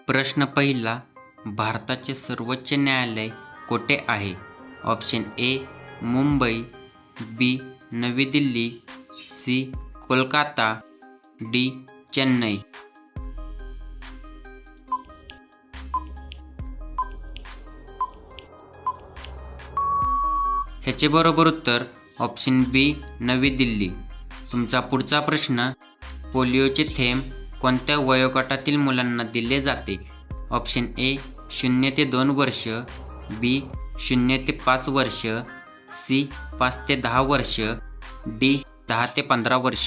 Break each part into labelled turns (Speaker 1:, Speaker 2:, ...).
Speaker 1: प्रश्न पहिला, भारताचे सर्वोच्च न्यायालय कोठे आहे? ऑप्शन ए मुंबई, बी नवी दिल्ली, सी कोलकाता, डी चेन्नई. ह्याचे बरोबर उत्तर ऑप्शन बी नवी दिल्ली. तुमचा पुढचा प्रश्न, पोलिओचे थेंब कोणत्या वयोगटातील मुलांना दिले जाते? ऑप्शन ए 0 ते 2 वर्ष, बी 0 ते 5 वर्ष, सी 5 ते 10 वर्ष, डी 10 ते 15 वर्ष.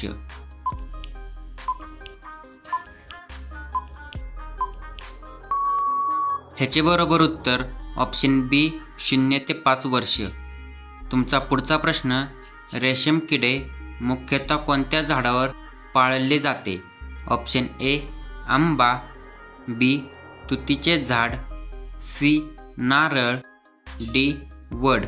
Speaker 1: ह्याचे बरोबर उत्तर ऑप्शन बी 0 ते 5 वर्ष. तुमचा पुढचा प्रश्न, रेशीम किडे मुख्यतः कोणत्या झाडावर पाळले जाते? ऑप्शन ए आंबा, बी तुतीचे झाड, सी नारळ, डी वड.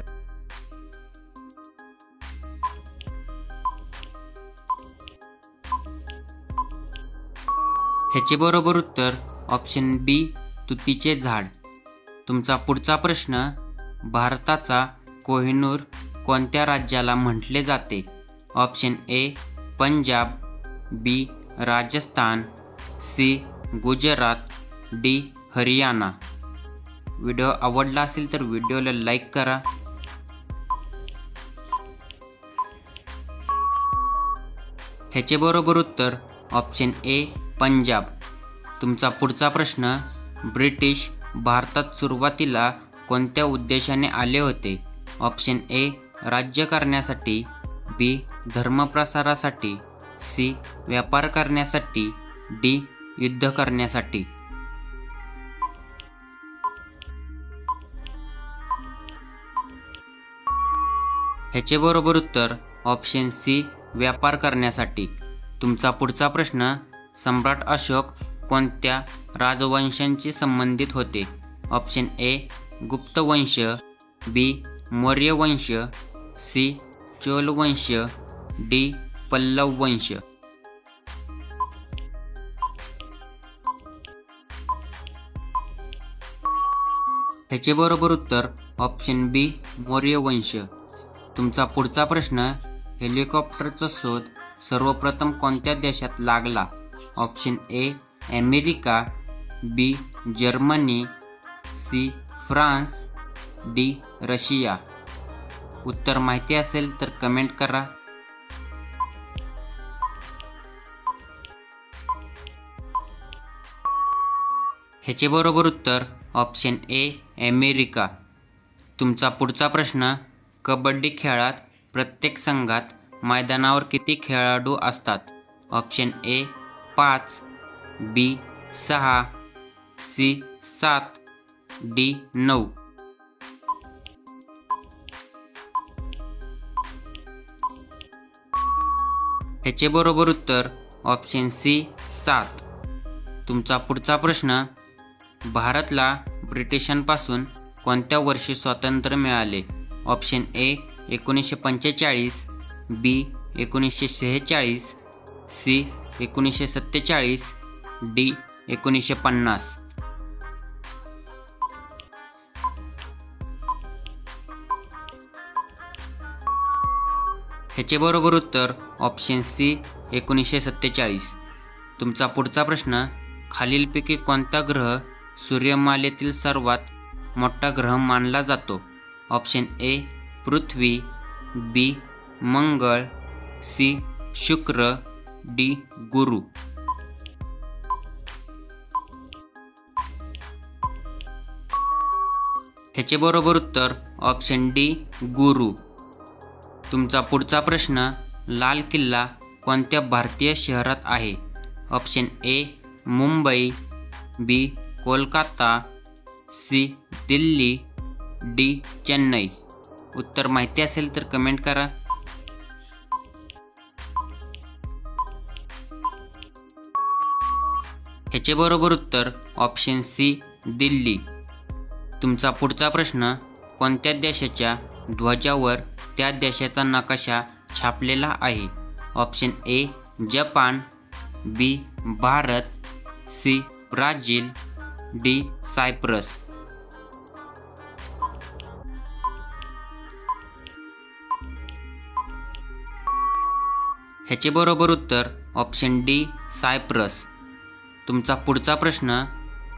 Speaker 1: ह्याचे बरोबर उत्तर ऑप्शन बी तुतीचे झाड. तुमचा पुढचा प्रश्न, भारताचा कोहिनूर कोणत्या राज्याला म्हटले जाते? Option A Punjab, B Rajasthan, C Gujarat, D Haryana. Video आवडला असेल तर व्हिडिओला लाईक करा. ह्याचे बरोबर उत्तर ऑप्शन ए पंजाब. तुमचा पुढचा प्रश्न, ब्रिटिश भारतात सुरुवातीला कोणत्या उद्देशाने आले होते? ऑप्शन ए राज्य करण्यासाठी, बी धर्मप्रसारासाठी, सी व्यापार करण्यासाठी, डी युद्ध करण्यासाठी. ह्याचे बरोबर उत्तर ऑप्शन सी व्यापार करण्यासाठी. तुमचा पुढचा प्रश्न, सम्राट अशोक कोणत्या राजवंशांशी संबंधित होते? ऑप्शन ए गुप्त वंश, बी मौर्य वंश, सी चोल वंश, डी पल्लव वंश. ह्याचे बरोबर उत्तर ऑप्शन बी मौर्य वंश. तुमचा पुढचा प्रश्न, हेलिकॉप्टरचा शोध सर्वप्रथम कोणत्या देशात लागला? Option A America, B Germany, C France, D Russia. उत्तर माहिती असेल तर कमेंट करा. ह्याचे बरोबर उत्तर ऑप्शन ए अमेरिका. तुमचा पुढचा प्रश्न, कबड्डी खेळात प्रत्येक संघात मैदानावर किती खेळाडू असतात? Option A 5, B 6, C 7, D 9. ह्याचे बरोबर उत्तर ऑप्शन सी 7. तुमचा पुढचा प्रश्न, भारतला ब्रिटिशांपासून कोणत्या वर्षी स्वातंत्र्य मिळाले? Option A 1945, B 1946, C 1947, D 1950. ह्याचे बरोबर उत्तर ऑप्शन सी 1947. तुमचा पुढचा प्रश्न, खालीलपैकी कोणता ग्रह सूर्यमालेतील सर्वात मोठा ग्रह मानला जातो? ऑप्शन ए पृथ्वी, बी मंगळ, सी शुक्र, डी गुरु. ह्याचे बरोबर उत्तर ऑप्शन डी गुरु. तुमचा पुढचा प्रश्न, लाल किल्ला कोणत्या भारतीय शहरात आहे? Option A Mumbai, B Kolkata, C Delhi, D Chennai. उत्तर माहिती असेल तर कमेंट करा. ह्याचे बरोबर उत्तर ऑप्शन सी दिल्ली. तुमचा पुढचा प्रश्न, कोणत्या देशाच्या ध्वजावर त्या देशाचा नकाशा छापलेला आहे? Option A Japan, B Bharat, C Brazil, D Cyprus. ह्याचे बरोबर उत्तर ऑप्शन डी सायप्रस. तुमचा पुढचा प्रश्न,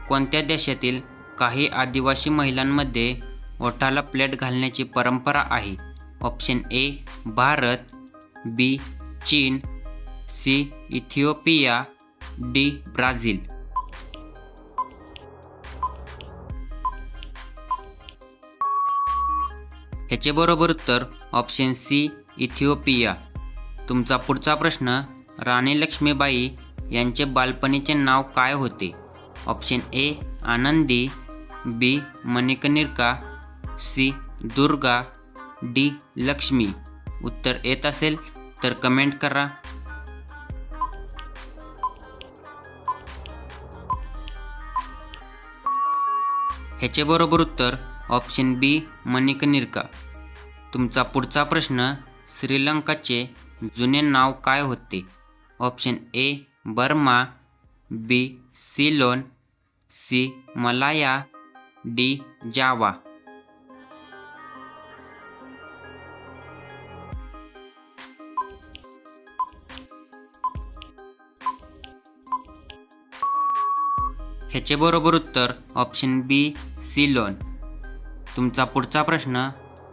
Speaker 1: कोणत्या देशातील काही आदिवासी महिलांमध्ये ओठाला प्लेट घालण्याची परंपरा आहे? ऑप्शन ए भारत, बी चीन, सी इथिओपिया, डी ब्राझील. ह्याचे बरोबर उत्तर ऑप्शन सी इथिओपिया. तुमचा पुढचा प्रश्न, राणी लक्ष्मीबाई यांचे बालपणीचे नाव काय होते? ऑप्शन ए आनंदी, बी मणिकर्णिका, सी दुर्गा, डी लक्ष्मी. उत्तर येत असेल तर कमेंट करा. ह्याचे बरोबर उत्तर ऑप्शन बी मणिकर्णिका. तुमचा पुढचा प्रश्न, श्रीलंकाचे जुने नाव काय होते? Option A Burma, B Ceylon, C Malaya, D Java. ह्याचे बरोबर उत्तर ऑप्शन बी सिलोन. तुमचा पुढचा प्रश्न,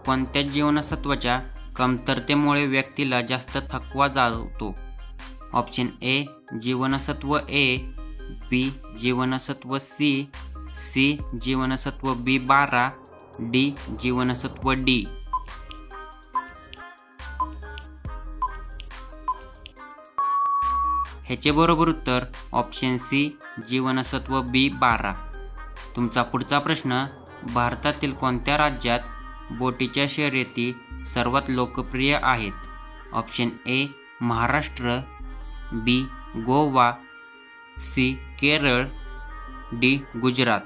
Speaker 1: कोणत्या जीवनसत्वाच्या कमतरतेमुळे व्यक्तीला जास्त थकवा जाणवतो? ऑप्शन ए जीवनसत्व ए, बी जीवनसत्व सी, सी जीवनसत्व B12, डी जीवनसत्व डी. ह्याचे बरोबर उत्तर ऑप्शन सी जीवनसत्व B12. तुमचा पुढचा प्रश्न, भारतातील कोणत्या राज्यात बोटीच्या शर्यती सर्वात लोकप्रिय आहेत? Option A Maharashtra, B Goa, C Kerala, D Gujarat.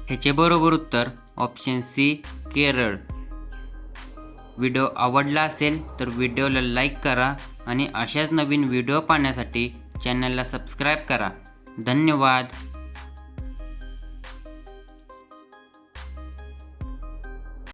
Speaker 1: ह्याचे बरोबर उत्तर ऑप्शन सी केरळ. व्हिडिओ आवडला असेल तर व्हिडिओला लाईक करा आणि अशाच नवीन व्हिडिओ पाहण्यासाठी चॅनलला सबस्क्राईब करा. धन्यवाद.